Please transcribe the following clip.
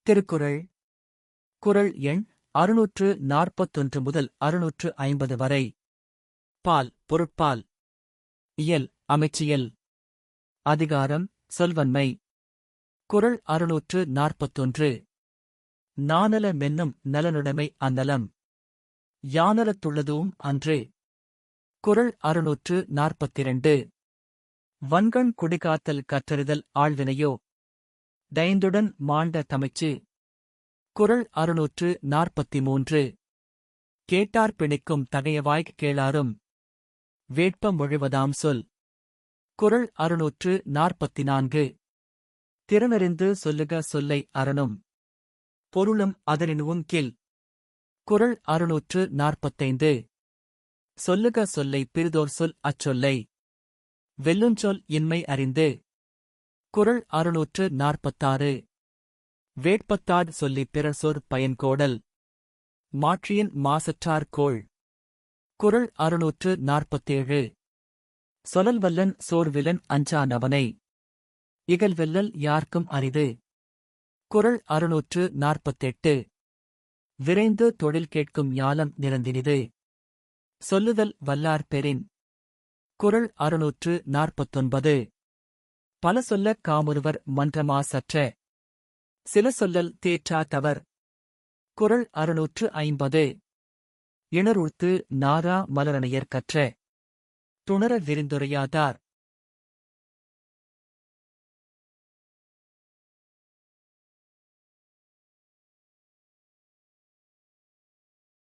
திருக்குறள் குறள் எண் 641 முதல் 650 வரை. பால் பொருட்பால். இயல் அமைச்சியல். அதிகாரம் சொல்வன்மை. குறள் 641. நாணல மென்னும் நலனுடைமை அந்நலம் யானலத்துள்ளதும் அன்று. குறள் 642. வன்கண் குடிகாத்தல் கற்றறிதல் ஆழ்வினையோ டைந்துடன் மாண்ட தமிச்சு. குறள் 643. கேட்டார் பிணிக்கும் தகையவாய்க் கேளாரும் வேட்ப மொழிவதாம் சொல். குறள் 644. திறனறிந்து சொல்லுக சொல்லை அறனும் பொருளும் அதனினும் கீழ். குறள் 645. சொல்லுக சொல்லை பிறிதோர் சொல் அச்சொல்லை வெல்லுஞ்சொல் இன்மை அறிந்து. குறள் 646. வேட்பத்தாட் சொல்லிப் பிறர் சொற் பயன்கோடல் மாற்றியன் மாசற்றார் கோள். குறள் 647. சொலல்வல்லன் சோர்விலன் அஞ்சானவனை இகல்வெல்லல் யார்க்கும் அரிது. குறள் 648. விரைந்து தொழில் கேட்கும் ஞாலம் நிரந்தினிது சொல்லுதல் வல்லார் பெறின். குறள் 649. பல சொல்லக் காமொருவர் மன்றமா சற்ற சில சொல்லல் தேற்றா தவர். குறள் 650. இணருழ்த்து நாரா மலரணையர் கற்ற துணர விரிந்துரையாதார்